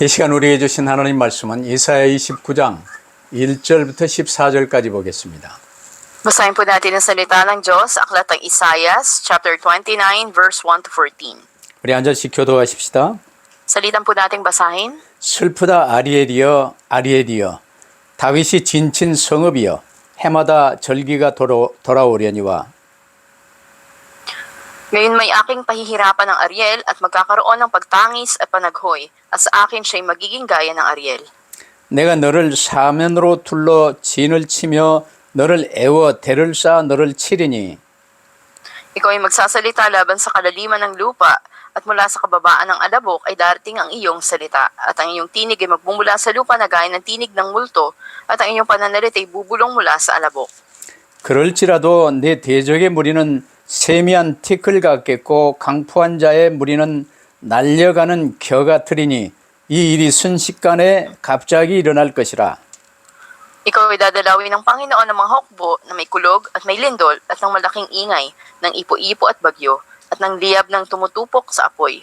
이 시간 우리에게 주신 하나님 말씀은 이사야 29장 1절부터 14절까지 보겠습니다. Basahin po natin ang salita ng Diyos sa aklat ng Isaias, chapter 29, verse 1 to 14. 우리 한 절씩 교도하십시다. Salitan po nating basahin. 슬프다 아리엘이여 아리엘이여 다윗이 진친 성읍이여 해마다 절기가 돌아오려니와 Ngayon may aking pahihirapan ng Ariel at magkakaroon ng pagtangis at panaghoy, at sa akin siya'y magiging gaya ng Ariel. 내가 너를 사면으로 둘러 진을 치며 너를 애워 대를 쌓아 너를 치리니 Ikaw ay magsasalita laban sa kalaliman ng lupa, at mula sa kababaan ng alabok ay darating ang iyong salita, at ang iyong tinig ay magmumula sa lupa na gaya ng tinig ng multo, at ang iyong pananalit ay bubulong mula sa alabok. 그럴지라도 내 대적의 무리는 세미한 티끌 같겠고 강포한 자의 무리는 날려가는 겨 같으리니 이 일이 순식간에 갑자기 일어날 것이라. Ikaw ay dadalawin ng Panginoon ng mga hukbo na may kulog at may lindol at ng malaking ingay, ng ipo-ipo at bagyo, at ng liyab ng tumutupok sa apoy.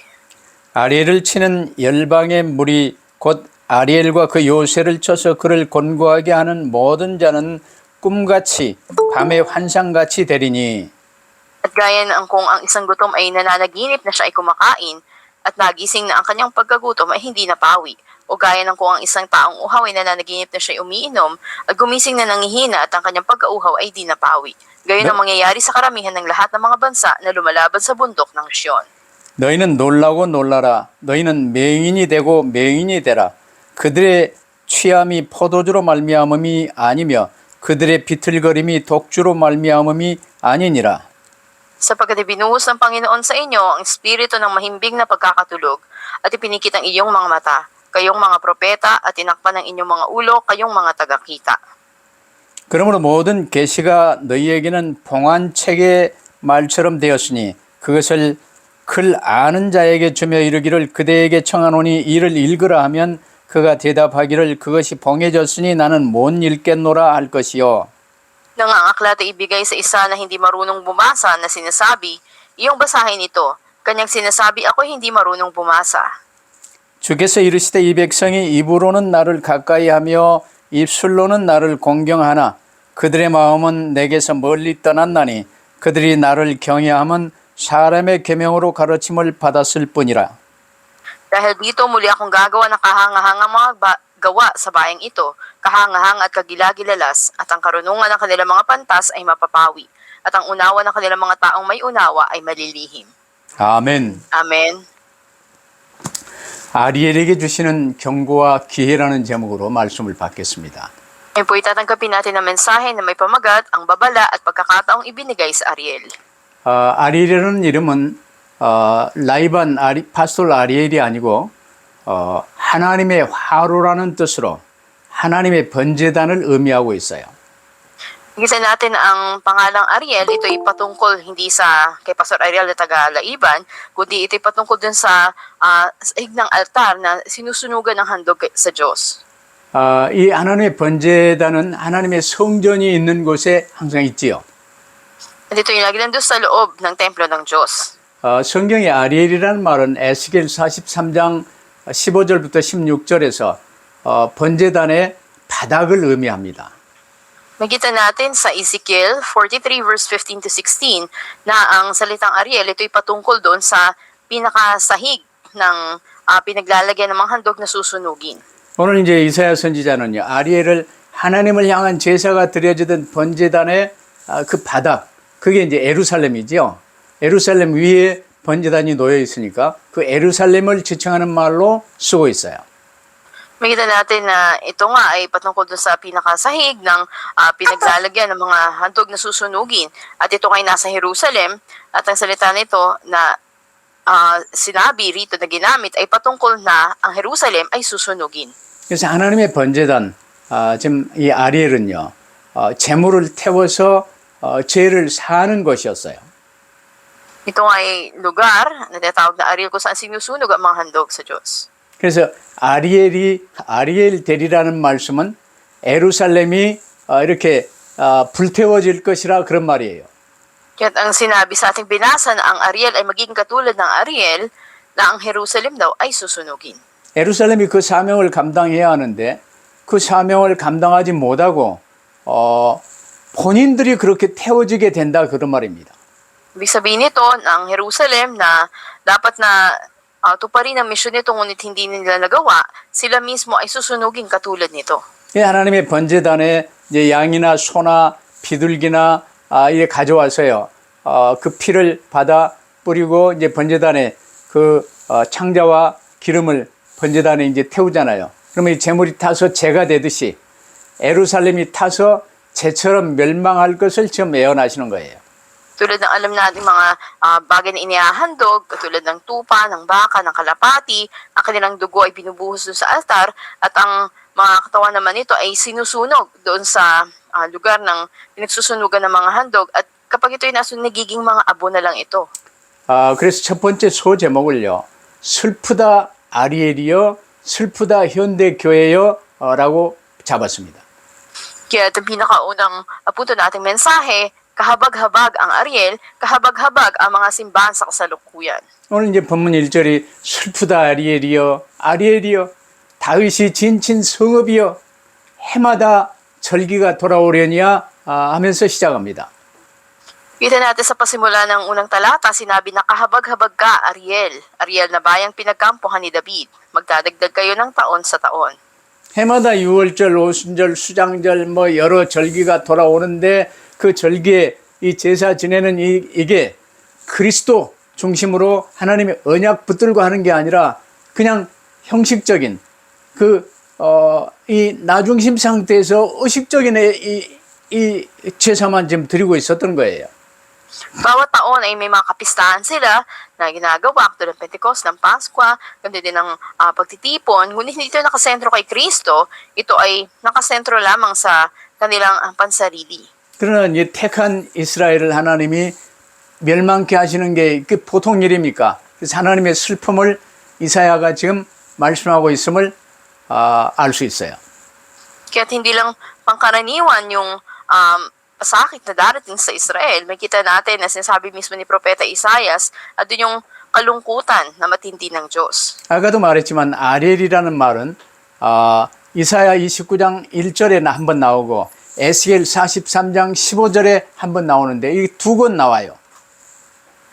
아리엘을 치는 열방의 무리 곧 아리엘과 그 요새를 쳐서 그를 곤고하게 하는 모든 자는 꿈같이 밤의 환상같이 되리니 At gaya ng kung ang isang gutom ay nananaginip na siya ay kumakain, at nagising na ang kanyang pagkagutom ay hindi napawi. O gaya ng kung ang isang taong uhaw ay nananaginip na siya ay umiinom, at gumising na nangihina at ang kanyang pagkauhaw ay di napawi. Gayon ang mangyayari sa karamihan ng lahat ng mga bansa na lumalaban sa bundok ng Siyon. 너희는 놀라고 놀라라. 너희는 맹인이 되고 맹인이 되라. 그들의 취함이 포도주로 말미암음이 아니며 그들의 비틀거림이 독주로 말미암음이 아니니라. Sapagkat ibinuhos ng Panginoon sa inyo ang espiritu ng mahimbing na pagkakatulog, at ipinikit ang iyong mga mata, kayong mga propeta, at tinakpan ng inyong mga ulo, kayong mga tagakita. 그러므로 모든 계시가 너희에게는 봉안책의 말처럼 되었으니 그것을 글 아는 자에게 주며 이르기를 그대에게 청하노니 이를 읽으라 하면 그가 대답하기를 그것이 봉해졌으니 나는 못 읽겠노라 할 것이요. Nang ang aklat ay ibigay sa isa na hindi marunong bumasa na sinasabi, iyong basahin ito. Kanyang sinasabi, ako hindi marunong bumasa. 주께서 이르시되 이 백성이 입으로는 나를 가까이 하며 입술로는 나를 공경하나 그들의 마음은 내게서 멀리 떠났나니 그들이 나를 경외함은 사람의 계명으로 가르침을 받았을 뿐이라. Dahil dito muli akong gagawa ng kahangahangang mga gawa sa bayang ito, kahangahang at kagilagilalas, at ang karunungan ng kanilang mga pantas ay mapapawi, at ang unawa ng kanilang mga taong may unawa ay malilihim. 아멘. Amen. 아리엘에게 주시는 경고와 기회라는 제목으로 말씀을 받겠습니다. Ngayon po itatanggapin natin ang mensahe na may pamagat, ang babala at pagkakataong ibinigay sa Ariel. 아리엘이라는 이름은 라이반 파스톨 아리엘이 아니고 하나님의 화로라는 뜻으로 하나님의 번제단을 의미하고 있어요. Igisa natin ang pangalang Ariel, ito ay patungkol hindi sa kay Pastor Ariel na taga-Laiban, kundi ito ay patungkol dun sa sahig ng altar na sinusunugan ng handog sa Diyos. 이 하나님의 번제단은 하나님의 성전이 있는 곳에 항상 있지요. At ito yung lagi nandun sa loob ng templo ng Diyos. 성경의 아리엘이라는 말은 에스겔 43장 15절부터 16절에서 번제단의 바닥을 의미합니다. Makita natin sa Ezekiel 43 verse 15 to 16 na ang salitang Ariel ito ay patungkol doon sa pinakasahig ng pinaglalagyan ng mga handog na susunugin. 오늘 이제 이사야 선지자는요, 아리엘을 하나님을 향한 제사가 드려지던 번제단의 그 바닥, 그게 이제 에루살렘이죠. 에루살렘 위에 번제단이 놓여 있으니까 그 에루살렘을 지칭하는 말로 쓰고 있어요. Makita natin na ito nga ay patungkol doon sa pinakasahig ng pinaglalagyan ng mga handog na susunugin. At ito ay nasa Jerusalem, at ang salita nito na sinabi rito na ginamit ay patungkol na ang Jerusalem ay susunugin. 그래서 하나님의 번제단, 지금 이 아리엘은요, 재물을 태워서 죄를 사는 것이었어요. Ito ay lugar na tinatawag na Ariel kung saan sinusunog ang mga handog sa Diyos. 그래서 아리엘 대리라는 말씀은 에루살렘이 이렇게 불태워질 것이라 그런 말이에요. Kaya't ang sinabi sa ating binasa na ang Ariel ay magiging katulad ng Ariel, na ang Jerusalem daw ay susunugin. 예루살렘이 그 사명을 감당해야 하는데 그 사명을 감당하지 못하고 본인들이 그렇게 태워지게 된다 그런 말입니다. Ibig sabihin nito, ang Jerusalem na dapat na tuparin ang misyon nito ngunit hindi nila nagawa, sila mismo ay susunugin katulad nito. 예, 하나님의 번제단에 이제 양이나 소나 비둘기나 이게 가져와서요. 그 피를 받아 뿌리고 이제 번제단에 그 창자와 기름을 번제단에 이제 태우잖아요. 그러면 이 제물이 타서 재가 되듯이 예루살렘이 타서 재처럼 멸망할 것을 지금 예언하시는 거예요. Tulad ng alam natin mga bagay na inihahandog, katulad ng tupa, ng baka, ng kalapati, ang kanilang dugo ay binubuhos doon sa altar, at ang mga katawan naman nito ay sinusunog doon sa lugar ng pinagsusunugan ng mga handog, at kapag ito ay nagiging mga abo na lang ito. 그래서 첫 번째 소 제목을요. 슬프다 아리엘이여, 슬프다 현대교회여 라고 잡았습니다. Kaya itong pinakaunang punto nating mensahe, kahabag-habag ang Ariel, kahabag-habag ang mga simbahan sa kasalukuyan. 오늘 이제 본문 1절이 슬프다 아리엘이여, 아리엘이여, 다윗이 진친 성읍이여, 해마다 절기가 돌아오려니야 하면서 시작합니다. Kita natin sa pasimula ng unang talata, sinabi na kahabag-habag ka, Ariel. Ariel na bayang pinagkampuhan ni David. Magdadagdag kayo ng taon sa taon. 해마다 유월절, 오순절, 수장절 뭐 여러 절기가 돌아오는데 그 절기에 이 제사 지내는 이게 그리스도 중심으로 하나님의 언약 붙들고 하는 게 아니라 그냥 형식적인 이 나중심 상태에서 의식적인 이 제사만 지금 드리고 있었던 거예요. Bawat taon ay may mga kapistahan sila na ginagawa, tulad ng Pentecost, ng Paskwa, ganda din ng pagtitipon. Ngunit hindi ito nakasentro kay Kristo, ito ay nakasentro lamang sa kanilang pansarili. 그러나 이 택한 이스라엘을 하나님이 멸망케 하시는 게 보통 일입니까? 그래서 하나님의 슬픔을 이사야가 지금 말씀하고 있음을 알 수 있어요. Kaya't hindi lang pangkaraniwan yung pasakit na darating sa Israel. May kita natin na sinasabi mismo ni Propeta Isaias at dun yung kalungkutan na matindi ng Diyos. 아까도 말했지만 아리엘이라는 말은 이사야 29장 1절에 한 번 나오고 에스겔 43장 15절에 한 번 나오는데 이 두 번 나와요.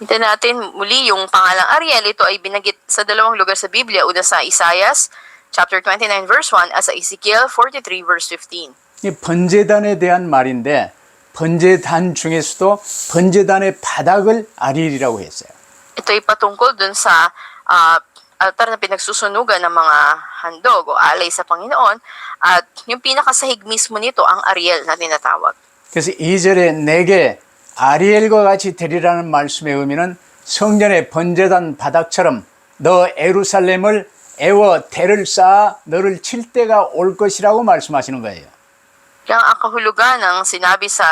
Kita natin muli yung pangalang Ariel. Ito ay binanggit sa dalawang lugar sa Biblia. Una sa Isaias chapter 29 verse 1 at sa Ezekiel 43 verse 15. 이 번제단에 대한 말인데 번제단 중에서도 번제단의 바닥을 아리엘이라고 했어요. Ito ay patungkol dun sa altar na pinagsusunugan ng mga handog o alay sa Panginoon, at yung pinakasahig mismo nito ang Ariel na tinatawag. 그래서 2절에 내게 아리엘과 같이 되리라는 말씀의 의미는 성전의 번제단 바닥처럼 너 예루살렘을 애워 대를 쌓아 너를 칠 때가 올 것이라고 말씀하시는 거예요. Kaya ang kahulugan ng sinabi sa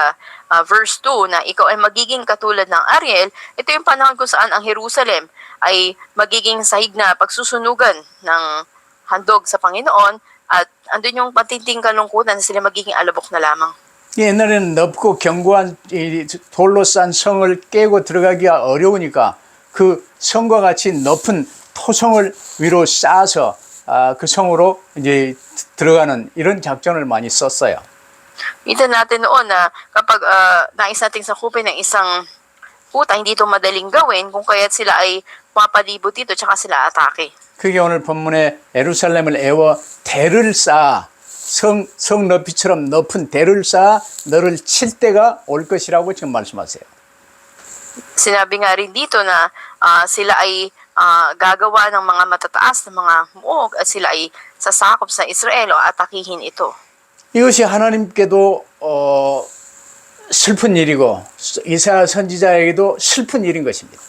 verse 2 na ikaw ay magiging katulad ng Ariel, ito yung panahon kung saan ang Jerusalem ay magiging sahig na pagsusunugan ng handog sa Panginoon, at andun yung matinding kalungkutan na sila magiging alabok na lamang. 옛날에는 넓고 견고한 이 돌로 싼 성을 깨고 들어가기가 어려우니까 그 성과 같이 높은 토성을 위로 쌓아서 그 성으로 이제 들어가는 이런 작전을 많이 썼어요. Kita natin noon na kapag nais nating sakupin ng isang kuta, hindi ito madaling gawin, kung kaya't sila ay mapalibot dito tsaka sila atake. 그게 오늘 본문에 예루살렘을 애워 대를 쌓아 성 높이처럼 높은 대를 쌓아 너를 칠 때가 올 것이라고 지금 말씀하세요. Sinabi nga rin dito na sila ay gagawa ng mga matataas na mga muog at sila ay sasakop sa Israel o atakihin ito. 이것이 하나님께도 슬픈 일이고 이사야 선지자에게도 슬픈 일인 것입니다.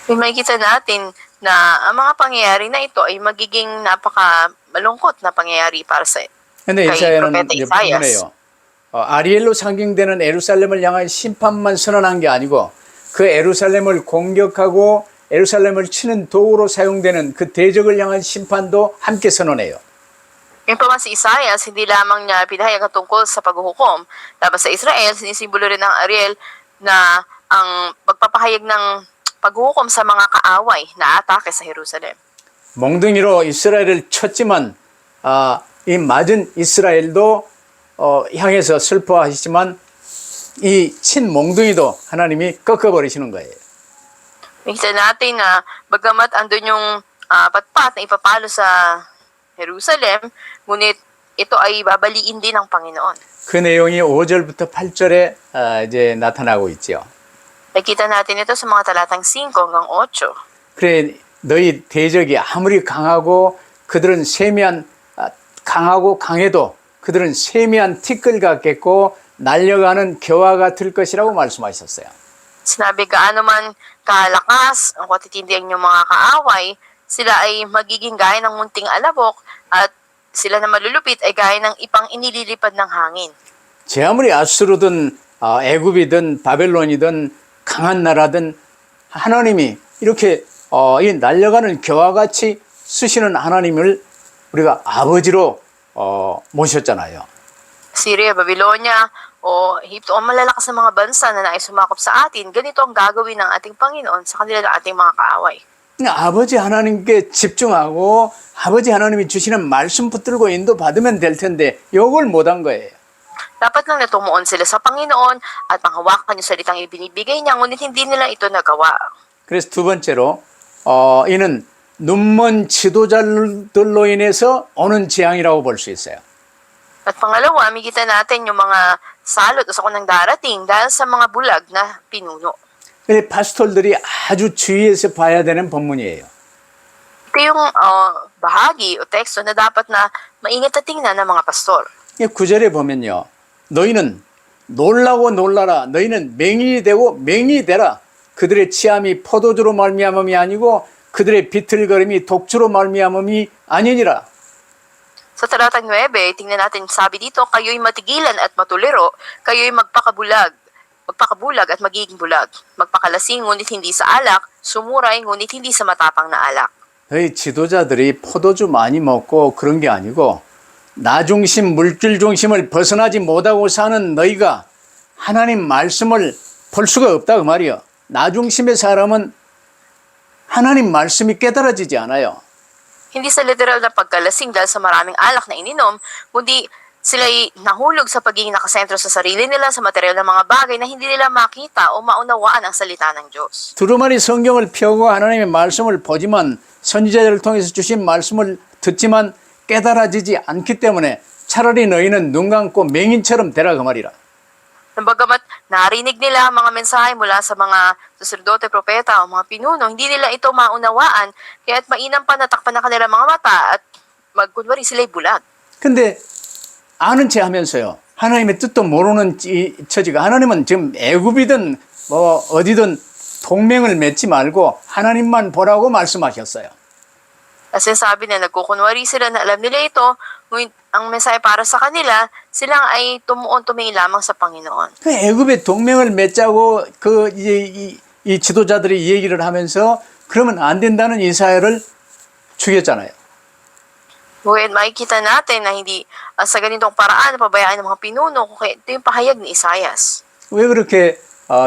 Makikita natin na ang mga pangyayari na ito ay magiging napaka-malungkot na pangyayari para sa 근데 kay 이사야는 Propeta 이제 Isaias. 보면요. 아리엘로 상징되는 예루살렘을 향한 심판만 선언한 게 아니고 그 예루살렘을 공격하고 예루살렘을 치는 도구로 사용되는 그 대적을 향한 심판도 함께 선언해요. Yung pa man si Isaias, hindi lamang niya pinahayag ang tungkol sa paghuhukom laban sa Israel, sinisimbolo rin ng Ariel na ang pagpapahayag ng paghuhukom sa mga kaaway na atake sa Jerusalem. 몽둥이로 이스라엘을 쳤지만 이 맞은 이스라엘도 향해서 슬퍼하시지만 이 친 몽둥이도 하나님이 꺾어버리시는 거예요. Makita natin na bagamat andun yung patpat na ipapalo sa Jerusalem, ngunit ito ay babaliin din ng Panginoon. 그 내용이 5절부터 8절에 이제 나타나고 있죠. Nakita natin ito sa mga talatang 5 hanggang 8. 그래 너희 대적이 아무리 강하고 그들은 세미한 강하고 강해도 그들은 세미한 티끌 같겠고 날려가는 겨와 같을 것이라고 말씀하셨어요. Sinabi gaano man kalakas ang katitindihan yung mga kaaway, sila ay magiging gaya ng munting alabok at sila na malulupit ay gaya ng ipang inililipad ng hangin. 제 아무리 아수르든 애굽이든 바벨론이든 강한 나라든 하나님이 이렇게 이 날려가는 겨와 같이 쓰시는 하나님을 우리가 아버지로 모셨잖아요. Syria, Babylonia, o Egypto, o malalakas na mga bansa na nais sumakop sa atin, ganito ang gagawin ng ating Panginoon sa kanila ng ating mga kaaway. 아버지 하나님께 집중하고 아버지 하나님이 주시는 말씀 붙들고 인도받으면 될 텐데 이걸 못한 거예요. Dapat lang natumuon sila sa Panginoon at panghawakan yung salitang ibinibigay niya, ngunit hindi nila ito nagawa. 그래서 두 번째로 이는 눈먼 지도자들로 인해서 오는 재앙이라고 볼 수 있어요. At pangalawa, makikita natin yung mga salot o sakunang darating dahil sa mga bulag na pinuno. 근데 파스톨들이 아주 주의해서 봐야 되는 본문이에요. Ito yung bahagi o teksto na dapat na maingat na tingnan ng mga pastor. 9절에 보면요. 너희는 놀라고 놀라라. 너희는 맹인이 되고 맹인이 되라. 그들의 치함이 포도주로 말미암음이 아니고 그들의 비틀거림이 독주로 말미암음이 아니니라. Sa talatang 9, tingnan natin, sabi dito, kayo'y matigilan at matuliro, kayo'y magpakabulag at magiging bulag. Magpakalasing, ngunit hindi sa alak, sumuray, ngunit hindi sa matapang na alak. 너희 지도자들이 포도주 많이 먹고 그런 게 아니고 나 중심, 물질 중심을 벗어나지 못하고 사는 너희가 하나님 말씀을 볼 수가 없다 그 말이요. 나 중심의 사람은 하나님 말씀이 깨달아지지 않아요. Hindi sa literal na pagkalasing dahil sa maraming alak na ininom, kundi sila'y nahulog sa pagiging nakasentro sa sarili nila sa material ng mga bagay na hindi nila makita o maunawaan ang salita ng Diyos. 두루마리 성경을 펴고 하나님의 말씀을 보지만 선지자들을 통해서 주신 말씀을 듣지만 깨달아지지 않기 때문에 차라리 너희는 눈 감고 맹인처럼 되라 그 말이라. Bagamat narinig nila ang mga mensahe mula sa mga saserdote, propeta o mga pinuno, hindi nila ito maunawaan, kaya't mainam pa natakpan na kanilang mga mata at magkunwari sila'y bulag. 근데 아는 체 하면서요. 하나님의 뜻도 모르는 처지가 하나님은 지금 애굽이든 뭐 어디든 동맹을 맺지 말고 하나님만 보라고 말씀하셨어요. Kasi sabi na nagkukunwari sila na alam nila ito, ngunit ang mensahe para sa kanila, silang ay tumingin lamang sa Panginoon. 그 애굽의 동맹을 맺자고 이 지도자들이 얘기를 하면서 그러면 안 된다는 이사야를 죽였잖아요. Ngunit makikita natin na hindi sa ganitong paraan pabayaan ng mga pinuno, kaya ito yung pahayag ni Isaias. 왜 그렇게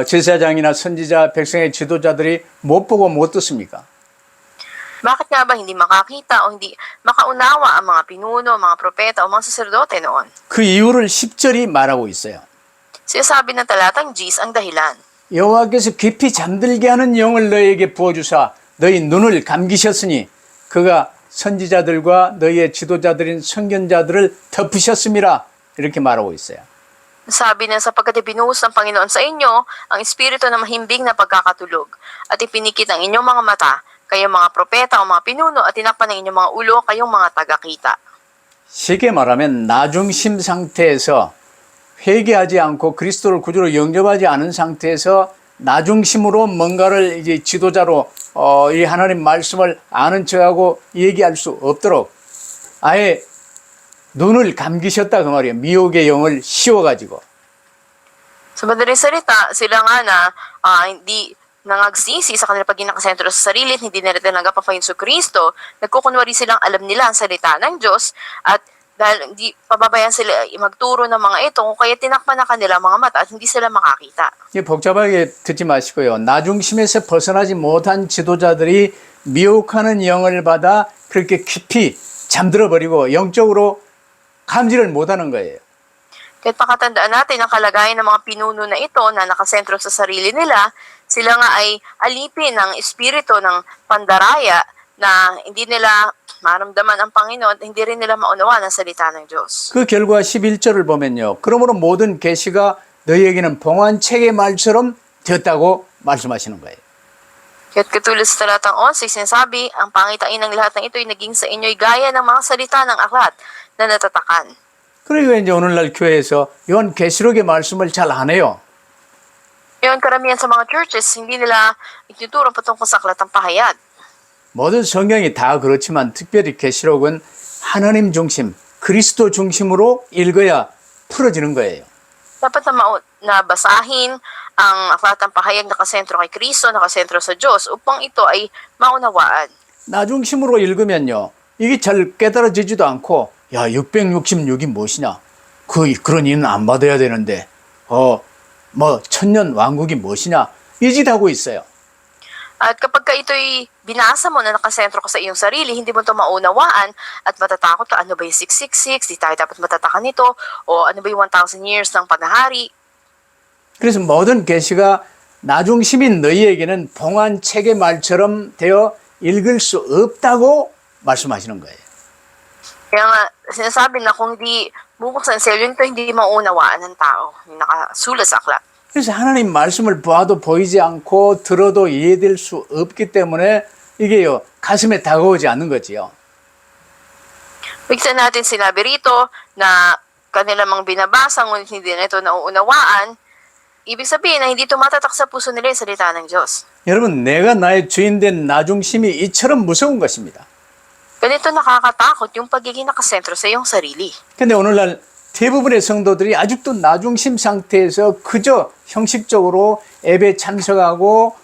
제사장이나 선지자, 백성의 지도자들이 못 보고 못 듣습니까? Bakit nga ba hindi makakita o hindi makaunawa ang mga pinuno, mga propeta o mga saserdote noon? 그 이유를 10절이 말하고 있어요. Sinasabi ng talatang Gs ang dahilan. 여호와께서 깊이 잠들게 하는 영을 너희에게 부어주사 너희 눈을 감기셨으니 그가 선지자들과 너희의 지도자들인 선견자들을 덮으셨음이라 이렇게 말하고 있어요. Sabi na sapagkat ibinuhos ng Panginoon sa inyo ang espiritu ng mahimbing na pagkakatulog at ipinikit ang inyong mga mata, kayong mga propeta o mga pinuno at tinakpan ng inyong mga ulo, kayong mga tagakita. 쉽게 말하면 나중심 상태에서 회개하지 않고 그리스도를 구주로 영접하지 않은 상태에서 나중심으로 뭔가를 이제 지도자로 이 하나님 말씀을 아는 척하고 얘기할 수 없도록 아예 눈을 감기셨다 그 말이에요. 미혹의 영을 씌워가지고. Sa madaling salita, sila nga na hindi nangagsisi sa kanila pagiging nakasentro sa sarili at hindi nila tinanggap ang Panginoon Kristo, nagkukunwari silang alam nila ang salita ng Diyos at dahil hindi pababayaan sila magturo ng mga ito, kung kaya tinakpan na kanila mga mata at hindi sila makakita. 복잡하게 듣지 마시고요. 나중심에서 벗어나지 못한 지도자들이 미혹하는 영을 받아 그렇게 깊이 잠들어 버리고 영적으로 감지를 못하는 거예요. Kahit pakatandaan natin ang kalagayan ng mga pinuno na ito na nakasentro sa sarili nila, sila nga ay alipin ng espiritu ng pandaraya na hindi nila maramdaman ang Panginoon, hindi rin nila maunawaan ang salita ng Diyos. 그 결과 11절을 보면요. 그러므로 모든 계시가 너희에게는 봉안책의 말처럼 되었다고 말씀하시는 거예요. Kaya't katulad sa talatang 11, sinasabi, ang pangitain ng lahat ng ito ay naging sa inyo'y gaya ng mga salita ng aklat na natatakan. 그러니까 이제 오늘날 교회에서 이건 계시록의 말씀을 잘 안 해요. Ngayon, karamihan sa mga churches, hindi nila ituturo patungkol sa aklatang pahayag. 모든 성경이 다 그렇지만 특별히 계시록은 하나님 중심, 그리스도 중심으로 읽어야 풀어지는 거예요. Dapat na basahin ang aklatang pahayag nakasentro kay Kristo, nakasentro sa Diyos, upang ito ay maunawaan. 나 중심으로 읽으면요. 이게 잘 깨달아지지도 않고 야 666이 무엇이냐. 그런 이는 안 받아야 되는데 천년 왕국이 무엇이냐. 이 짓 하고 있어요. At kapag ka ito'y binasa mo na nakasentro ka sa iyong sarili, hindi mo ito maunawaan at matatakot ka, ano ba yung 666, di tayo dapat matataka nito, o ano ba yung 1,000 years ng paghahari. 그래서 모든 계시가 나중심인 너희에게는 봉안책의 말처럼 되어 읽을 수 없다고 말씀하시는 거예요. Kaya nga, sinasabi na kung hindi bubuksan sa iyo, ito hindi maunawaan ng tao, yung nakasulat sa aklat. 그래서 하나님 말씀을 봐도 보이지 않고 들어도 이해될 수 없기 때문에 이게요 가슴에 다가오지 않는 거지요. Bigyan natin sinabi rito na kanila mang binabasa ngunit hindi na ito nauunawaan, ibig sabihin na hindi tumatatak sa puso nila yung salita ng Diyos. 여러분 내가 나의 주인된 나중심이 이처럼 무서운 것입니다. Ganito nakakatakot yung pagiging nakasentro sa iyong sarili. 근데 오늘날 대부분의 성도들이 아직도 나중심 상태에서 그저 형식적으로 예배 참석하고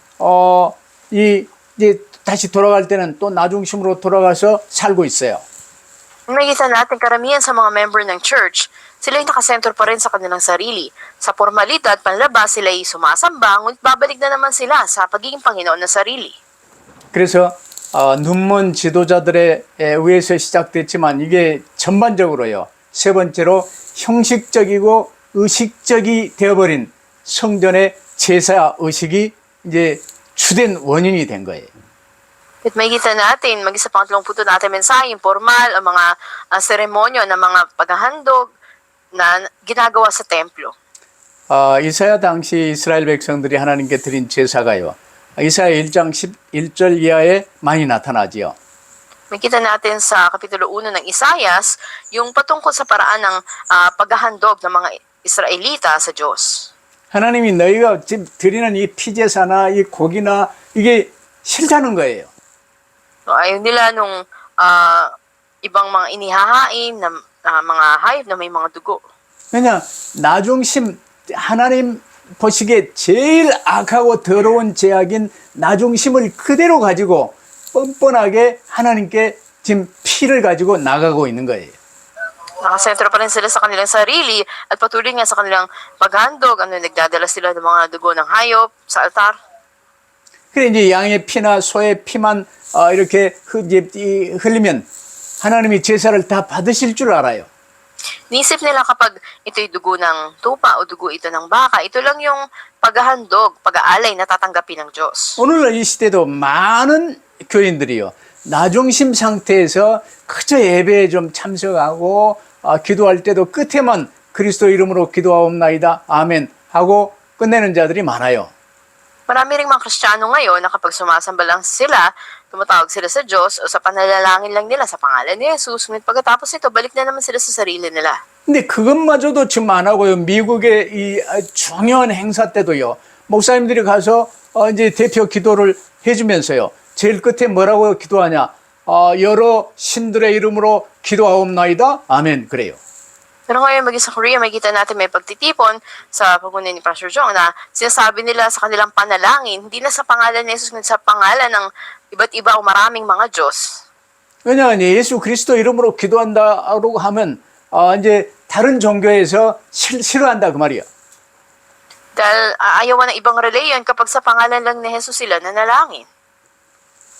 이제 다시 돌아갈 때는 또 나중심으로 돌아가서 살고 있어요. Nakikita natin karamihan sa mga member ng church, sila yung nakasentro pa rin sa kanilang sarili. Sa formalidad, panlabas, sila ay sumasamba, ngunit babalik na naman sila sa pagiging Panginoon ng sarili. 그래서 눈먼 지도자들에 의해서 시작됐지만 이게 전반적으로요. 세 번째로 형식적이고 의식적이 되어버린 성전의 제사 의식이 이제 주된 원인이 된 거예요. At makikita natin, mag-isa pang 30 natin mensahe, formal, ang mga seremonyo ng mga paghahandog na ginagawa sa templo. 이사야 당시 이스라엘 백성들이 하나님께 드린 제사가요. 이사야 1장 11절 이하에 많이 나타나지요. Makita natin sa Kapitulo 1 ng Isayas, yung patungkol sa paraan ng paghahandog ng mga Israelita sa Diyos. 하나님이 너희가 지금 드리는 이 피제사나 이 고기나 이게 싫다는 거예요. So, ayaw nila nung ibang mga inihahain na mga hayop na may mga dugo. 왜냐 나중심 하나님 보시기에 제일 악하고 더러운 죄악인 나중심을 그대로 가지고 뻔뻔하게 하나님께 지금 피를 가지고 나가고 있는 거예요. Nakasentro pa rin sila sa kanilang sarili at patuloy nga sa kanilang paghandog, nagdadala sila ng mga dugo ng hayop sa altar. 그래 이제 양의 피나 소의 피만 이렇게 흘리면 하나님이 제사를 다 받으실 줄 알아요. Nisip nila kapag ito'y dugo ng tupa o dugo ito ng baka, ito lang yung paghahandog, pag-aalay na tatanggapin ng Diyos. 오늘날 이 시대도 많은 교인들이요. 나중심 상태에서 그저 예배에 좀 참석하고 기도할 때도 끝에만 그리스도 이름으로 기도하옵나이다. 아멘 하고 끝내는 자들이 많아요. Marami ring mga Kristiyano ngayon na kapag sumasamba lang sila, tumatawag sila sa Diyos o sa panalangin lang nila sa pangalan ni Jesus, ngunit pagkatapos ito, balik na naman sila sa sarili nila. 근데 그것마저도 지금 안 하고요. 미국의 이 중요한 행사 때도요. 목사님들이 가서 이제 대표 기도를 해주면서요. 제일 끝에 뭐라고 기도하냐? 여러 신들의 이름으로 기도하옵나이다. 아멘. 그래요. Pero ngayon, maging sa Korea, makikita natin may pagtitipon sa pagunan ni Pastor Jong na sinasabi nila sa kanilang panalangin, hindi na sa pangalan ni Jesus, kundi sa pangalan ng iba't iba o maraming mga Diyos. 왜냐하면 예수 그리스도 이름으로 기도한다고 하면 이제 다른 종교에서 싫어한다 그 말이야. Dahil ayawan ng ibang reliyon kapag sa pangalan lang ni Jesus sila nanalangin.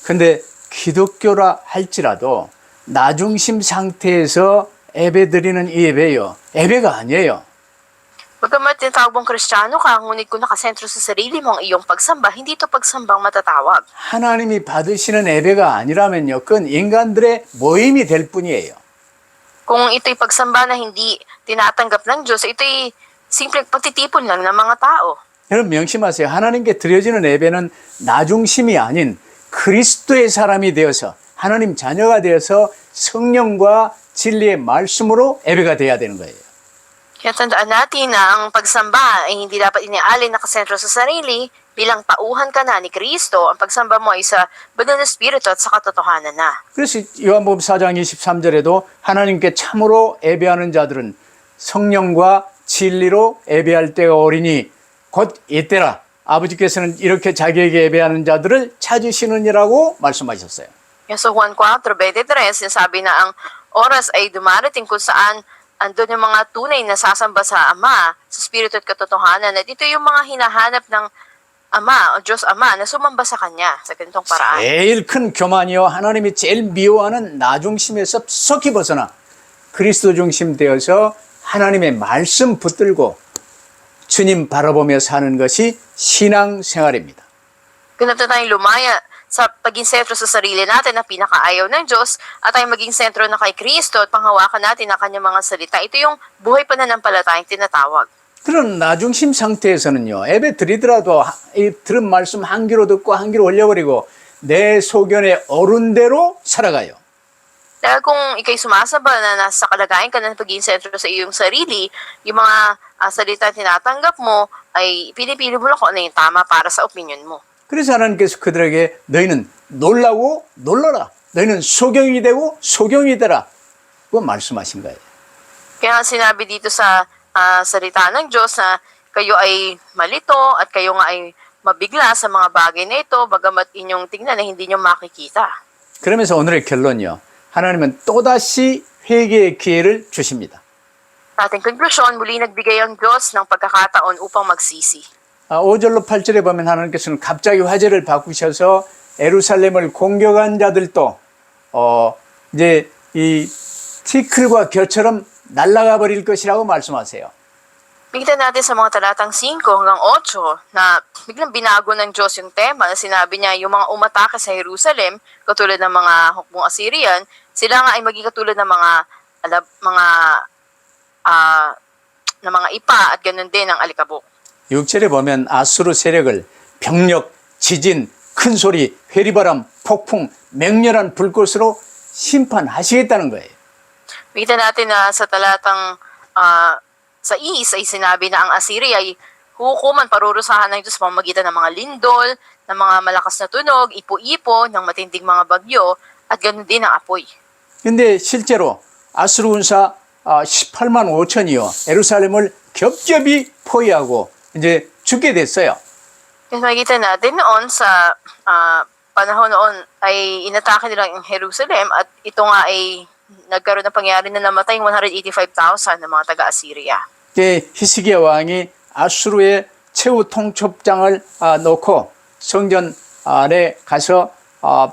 근데 기독교라 할지라도 나중심 상태에서 예배 드리는 이 예배요. 예배가 아니에요. Bagamat tinatawag mong Kristiyano ka, ngunit kung nakasentro sa sarili mo ang iyong pagsamba, hindi ito pagsambang matatawag. 하나님이 받으시는 예배가 아니라면요. 그건 인간들의 모임이 될 뿐이에요. Kung ito'y pagsamba na hindi tinatanggap ng Diyos, ito'y simpleng pagtitipon lang ng mga tao. 여러분 명심하세요. 하나님께 드려지는 예배는 나중심이 아닌 그리스도의 사람이 되어서 하나님 자녀가 되어서 성령과 진리의 말씀으로 예배가 돼야 되는 거예요. Kaya tandaan natin na ang pagsamba ay hindi dapat inialay nakasentro sa sarili, bilang tauhan ka na ni Kristo, ang pagsamba mo ay sa banal na espiritu at sa katotohanan na. 그래서 요한복음 4장 23절에도 하나님께 참으로 예배하는 자들은 성령과 진리로 예배할 때가 오리니 곧 이때라. 아버지께서는 이렇게 자기에게 예배하는 자들을 찾으시느니라고 말씀하셨어요. Kaya sa Juan 4:23, sinasabi na ang oras ay dumarating kung saan andun yung mga tunay na sasamba sa Ama, sa Espiritu at katotohanan, at ito yung mga hinahanap ng Ama o Diyos Ama na sumamba sa Kanya sa ganitong paraan. 제일 큰 교만이요. 하나님이 제일 미워하는 나중심에서 썩히 벗어나 그리스도 중심 되어서 하나님의 말씀 붙들고 주님 바라보며 사는 것이 신앙생활입니다. Ganito tayong lumaya sa paging sentro sa sarili natin na pinakaayaw ng Diyos at ay maging sentro na kay Kristo at panghawakan natin ang kanyang mga salita. Ito yung buhay pananampalatayang tinatawag. 그런 나중심 상태에서는요. 예배 드리더라도 이 들은 말씀 한 귀로 듣고 한 귀로 올려버리고 내 소견에 어른 대로 살아가요. Dahil kung ikay sumasamba na nasa kalagayan ka na paging sentro sa iyong sarili, yung mga salita tinatanggap mo ay pinipili mo lang kung ano yung tama para sa opinion mo. 그래서 하나님께서 그들에게 너희는 놀라고 놀라라. 너희는 소경이 되고 소경이 되라. 그거 말씀하신 거예요. Kaya nga sinabi dito sa salita ng Diyos na kayo ay malito at kayo nga ay mabigla sa mga bagay na ito, bagamat inyong tingnan na hindi nyo makikita. 그러면서 오늘의 결론이요. 하나님은 또다시 회개의 기회를 주십니다. Sa ating konklusyon, muli nagbigay ang Diyos ng pagkakataon upang magsisi. 5절로 8절에 보면 하나님께서는 갑자기 화제를 바꾸셔서 예루살렘을 공격한 자들도 이제 이 티끌과 겨처럼 날아가 버릴 것이라고 말씀하세요. Bigyan natin sa mga talatang 5 hanggang 8 na biglang binago ng Diyos yung tema na sinabi niya yung mga umatake sa Jerusalem, katulad ng mga hukbong Assyrian, sila nga ay maging katulad ng mga ipa at ganun din ang alikabok. 6절에 보면 아수르 세력을 병력, 지진, 큰 소리, 회리바람, 폭풍, 맹렬한 불꽃으로 심판하시겠다는 거예요. Bigyan natin na sa talatang sa is ay sinabi na ang Assyria ay hukuman parurusahan ng Diyos sa pamamagitan ng mga lindol, ng mga malakas na tunog, ipo-ipo, ng matinding mga bagyo, at ganoon din ang apoy. 근데 실제로 아수르 군사 18만 5천이요. 예루살렘을 겹겹이 포위하고 이제 죽게 됐어요. Kaya makikita natin noon sa panahon noon ay inatake nila ang Jerusalem at ito nga ay nagkaroon ng pangyari na namatay 185,000 ng mga taga-Assyria. 히스기야 왕이 아수르의 최후 통첩장을 놓고 성전 안에 가서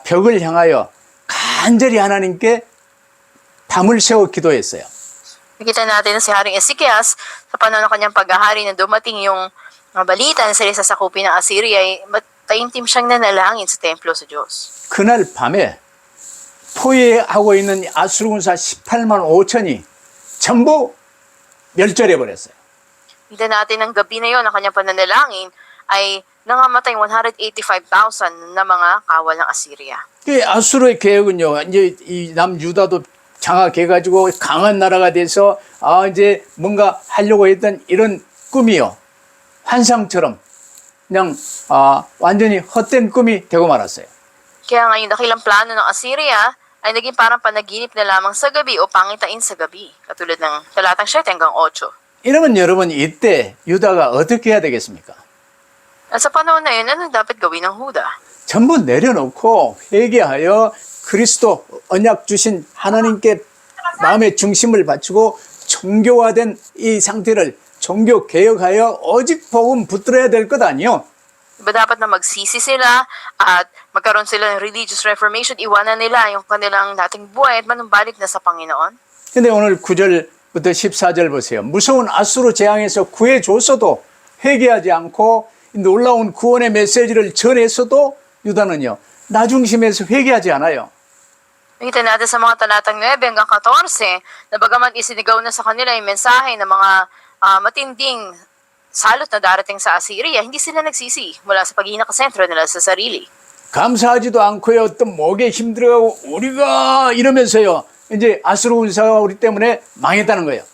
벽을 향하여 간절히 하나님께 밤을 새워 기도했어요. Nakita natin na si Haring Ezekias sa panahon ng kanyang paghahari na dumating yung balita na sila sasakupin ng Assyria ay taimtim siyang nanalangin sa templo sa Diyos. 그날 밤에 포위하고 있는 아수르 군사 18만 5천이 전부 멸절해 버렸어요. Nakita natin ng gabi na yon ng kanyang pananalangin ay nangamatay 185,000 na mga kawal ng Assyria. 아수르의 계획은요. 이제 이 남유다도 장악해가지고 강한 나라가 돼서 이제 뭔가 하려고 했던 이런 꿈이요. 환상처럼 그냥 완전히 헛된 꿈이 되고 말았어요. Kaya ngayon dakilang plano ng Assyria ay naging parang panaginip na lamang sa gabi o pangitain sa gabi, katulad ng talatang 7 hanggang 8. 이러면 여러분 이때 유다가 어떻게 해야 되겠습니까? At sa panahon na yun, ano dapat gawin ng Huda? 전부 내려놓고 회개하여 그리스도 언약 주신 하나님께 마음의 중심을 바치고 종교화된 이 상태를 종교 개혁하여 오직 복음 붙들어야 될 것 아니요? Diba dapat na magsisi sila at magkaroon sila ng religious reformation, iwanan nila yung kanilang dating buhay at manumbalik na sa Panginoon? 근데 오늘 9절부터 14절 보세요. 무서운 아수르 재앙에서 구해줬어도 회개하지 않고 놀라운 구원의 메시지를 전했어도 유다는요, 나 중심에서 회개하지 않아요. Nakita natin sa mga talatang 9 hanggang 14 na bagamat isinigaw na sa kanila yung mensahe ng mga matinding salot na darating sa Assyria, hindi sila nagsisi mula sa pagiging nakasentro nila sa sarili. 감사하지도 않고요. 어떤 목에 힘들어가고 우리가 이러면서요. 이제 아수르 군사가 우리 때문에 망했다는 거예요.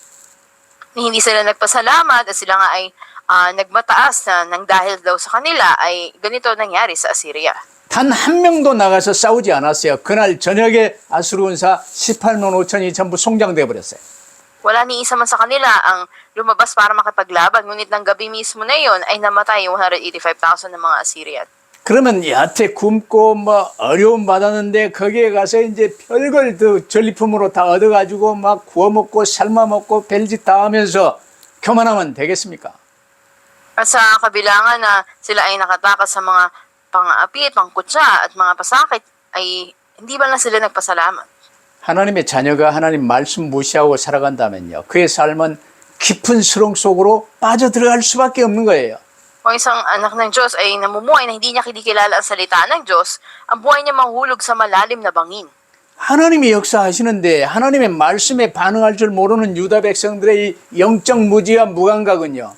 Hindi sila nagpasalamat at sila nga ay nagmataas na nang dahil daw sa kanila ay ganito nangyari sa Assyria. 단 한 명도 나가서 싸우지 않았어요. 그날 저녁에 아수르 군사 18만 5천이 전부 송장돼 버렸어요. Wala ni isa man sa kanila ang lumabas para makipaglaban, ngunit ng gabi mismo na yon ay namatay yung 185,000 ng mga Assyrian. 그러면 여태 굶고 뭐 어려움 받았는데 거기에 가서 이제 별걸 더 전리품으로 다 얻어가지고 막 구워 먹고 삶아 먹고 별짓 다 하면서 교만하면 되겠습니까? At sa kabilangan na sila ay nakatakas sa mga pang-aapi at pangkutsa at mga pasakit, ay hindi ba lang sila nagpasalamat? 하나님의 자녀가 하나님 말씀 무시하고 살아간다면요. 그의 삶은 깊은 수렁 속으로 빠져들어갈 수밖에 없는 거예요. Kung isang anak ng Diyos ay namumuhay na hindi niya kinikilala ang salita ng Diyos, ang buhay niya mahulog sa malalim na bangin. 하나님이 역사하시는데 하나님의 말씀에 반응할 줄 모르는 유다 백성들의 이 영적 무지와 무감각은요.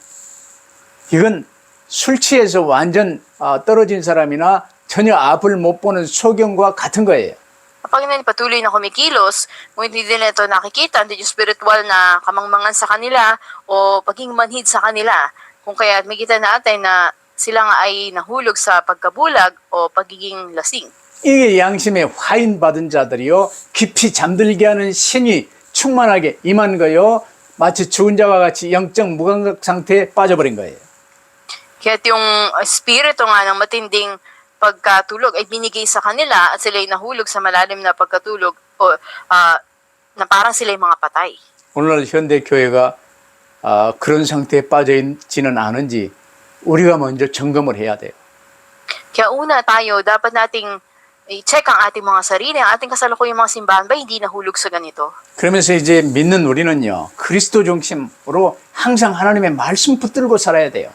이건 술 취해서 완전 떨어진 사람이나 전혀 앞을 못 보는 소경과 같은 거예요. Kapag patuloy na kumikilos, ngunit hindi nila ito nakikita, hindi yung spiritual na kamangmangan sa kanila o pagiging manhid sa kanila. Kung kaya makita natin na sila nga ay nahulog sa pagkabulag o pagiging lasing. 이게 양심에 화인 받은 자들이요. 깊이 잠들게 하는 신이 충만하게 임한 거요. 마치 죽은 자와 같이 영적 무감각 상태에 빠져버린 거예요. Kaya't yung spirito nga ng matinding pagkatulog ay binigay sa kanila at sila ay nahulog sa malalim na pagkatulog o na parang sila ay mga patay. 오늘날 현대 교회가 그런 상태에 빠져 있지는 않은지 우리가 먼저 점검을 해야 돼요. Kaya una tayo, dapat nating i-check ang ating mga sarili, ang ating kasalukuyang mga simbahan ba hindi nahulog sa ganito? 그러면서 이제 믿는 우리는요. 그리스도 중심으로 항상 하나님의 말씀 붙들고 살아야 돼요.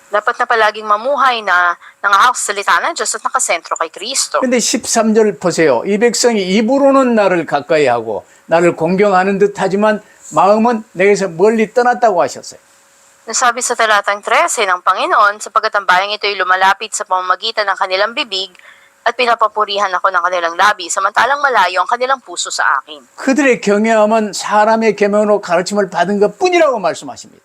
Dapat na palaging mamuhay na nangahawak sa salita ng Diyos at nakasentro kay Kristo. 근데 13절 보세요. 이 백성이 입으로는 나를 가까이 하고 나를 공경하는 듯 하지만 마음은 내게서 멀리 떠났다고 하셨어요. Nasabi sa talatang 13 ng Panginoon, sapagkat ang bayang ito'y lumalapit sa pamamagitan ng kanilang bibig at pinapapurihan ako ng kanilang labi, samantalang malayo ang kanilang puso sa akin. 그들의 경외함은 사람의 계명으로 가르침을 받은 것뿐이라고 말씀하십니다.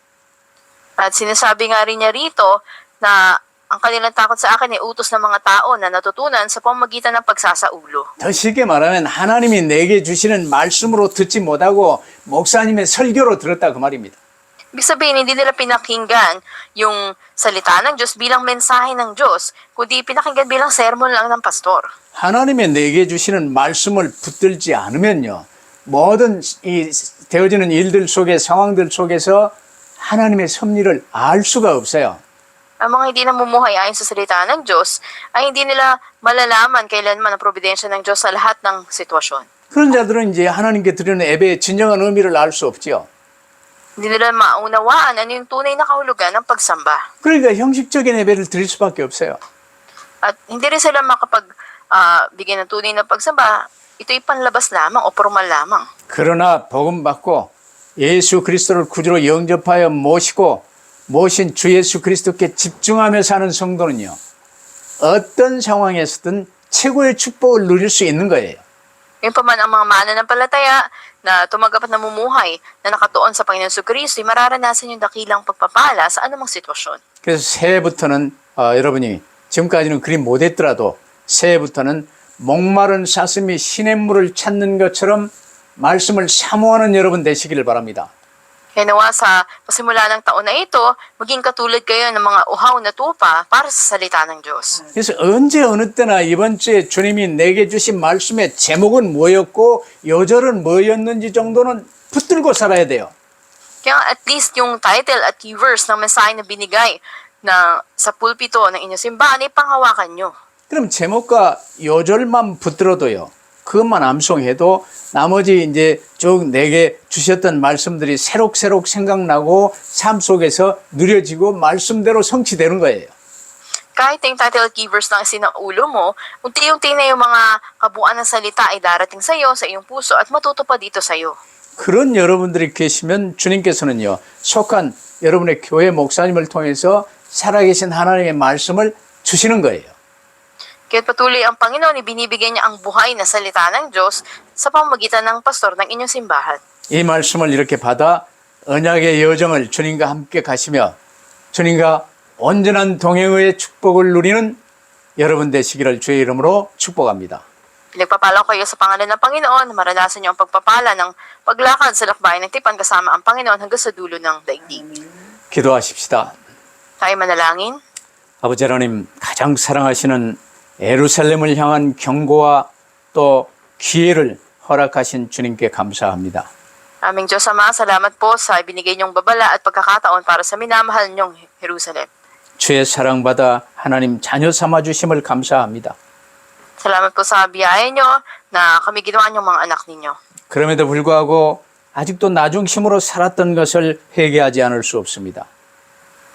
At sinasabi nga rin niya rito na ang kanilang takot sa akin ay utos ng mga tao na natutunan sa pamamagitan ng pagsasaulo. 더 쉽게 말하면 하나님이 내게 주시는 말씀으로 듣지 못하고 목사님의 설교로 들었다 그 말입니다. Ibig sabihin, hindi nila pinakinggan yung salita ng Diyos bilang mensahe ng Diyos, kundi pinakinggan bilang sermon lang ng pastor. 하나님의 내게 주시는 말씀을 붙들지 않으면요. 모든 이 되어지는 일들 속에 상황들 속에서 하나님의 섭리를 알 수가 없어요. Ang mga hindi namumuhay ayon sa salita ng Diyos ay hindi nila malalaman kailanman ang probidensya ng Diyos sa lahat ng sitwasyon. 그런 자들은 이제 하나님께 드리는 예배의 진정한 의미를 알 수 없지요. Hindi nila maunawaan ano yung tunay na kahulugan ng pagsamba. 그러니까 형식적인 예배를 드릴 수밖에 없어요. At hindi rin sila bigyan ng tunay na pagsamba. Ito'y panlabas lamang o formal lamang. 그러나 복음 받고 예수 그리스도를 구주로 영접하여 모신 주 예수 그리스도께 집중하며 사는 성도는요. 어떤 상황에서든 최고의 축복을 누릴 수 있는 거예요. Yung pa man ang mga mananampalataya na tumanggap at namumuhay na nakatuon sa Panginoon Jesucristo, ay mararanasan yung dakilang pagpapala sa anumang sitwasyon. 그래서 새해부터는 여러분이 지금까지는 그리 못했더라도 새해부터는 목마른 사슴이 시냇물을 찾는 것처럼 말씀을 사모하는 여러분 되시기를 바랍니다. Kaya nawa sa pasimula ng taon na ito, maging katulad kayo ng mga uhaw na tupa para sa salita ng Diyos. 그래서 언제 어느 때나 이번 주에 주님이 내게 주신 말씀의 제목은 뭐였고 요절은 뭐였는지 정도는 붙들고 살아야 돼요. Kaya at least yung title at key verse ng mensahe na binigay na sa pulpito ng inyong simbahan ay panghawakan nyo. 그럼 제목과 요절만 붙들어도요. 그것만 암송해도 나머지 이제 쭉 내게 주셨던 말씀들이 새록새록 생각나고 삶 속에서 누려지고 말씀대로 성취되는 거예요. Kahit yung title at key verse lang isinaulo mo, unti-unti na yung mga kabuuan ng salita ay darating sa iyo, sa iyong puso at matutupad dito sa iyo. 그런 여러분들이 계시면 주님께서는요. 속한 여러분의 교회 목사님을 통해서 살아계신 하나님의 말씀을 주시는 거예요. Kaya't patuloy ang Panginoon, ibinibigay niya ang buhay na salita ng Diyos sa pamamagitan ng pastor ng inyong simbahan. 이 말씀을 이렇게 받아 언약의 여정을 주님과 함께 가시며 주님과 온전한 동행의 축복을 누리는 여러분 되시기를 주의 이름으로 축복합니다. Pinagpapala ko kayo sa pangalan ng Panginoon, maranasan niyo ang pagpapala ng paglakad sa lakbayan ng tipan kasama ang Panginoon hanggang sa dulo ng daigdig. 기도하십시다. Tayo manalangin. 아버지 하나님 가장 사랑하시는 예루살렘을 향한 경고와 또 기회를 허락하신 주님께 감사합니다. Aming Diyos Ama, salamat po sa ibinigay niyong babala at pagkakataon para sa minamahal niyong Jerusalem. 주의 사랑받아 하나님 자녀 삼아주심을 감사합니다. Salamat po sa biyaya niyo na kami ginawa niyong mga anak ninyo. 그럼에도 불구하고 아직도 나중심으로 살았던 것을 회개하지 않을 수 없습니다.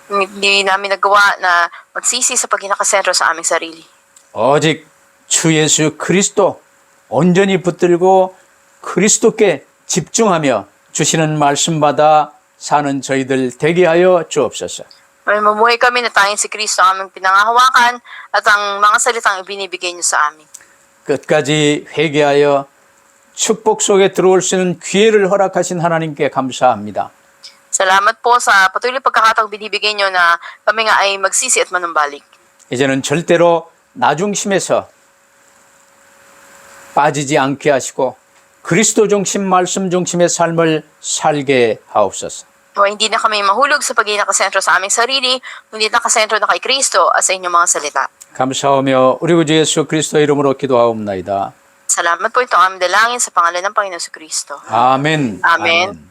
Hindi namin nagawa na magsisi sa pagkinakasentro sa aming sarili. 오직 주 예수 그리스도 온전히 붙들고 그리스도께 집중하며 주시는 말씀 받아 사는 저희들 되게 하여 주옵소서. May mamuhay kami na tayong si Kristo ang aming pinangahawakan at ang mga salitang ibinibigay niyo sa amin. 끝까지 회개하여 축복 속에 들어올 수 있는 기회를 허락하신 하나님께 감사합니다. Salamat po sa patuloy pagkakataong binibigay niyo na kami nga ay magsisi at manumbalik. 이제는 절대로 나중심에서 빠지지 않게 하시고 그리스도 중심 말씀 중심의 삶을 살게 하옵소서. O hindi na kami mahulog sa pagiging nakasentro sa aming sarili, kundi nakasentro na kay Kristo at sa inyong mga salita. 감사하며 우리 구주 예수 그리스도 이름으로 기도하옵나이다. Salamat po ito ang aming dalangin sa pangalan ng Panginoon sa Kristo. 아멘. Amen.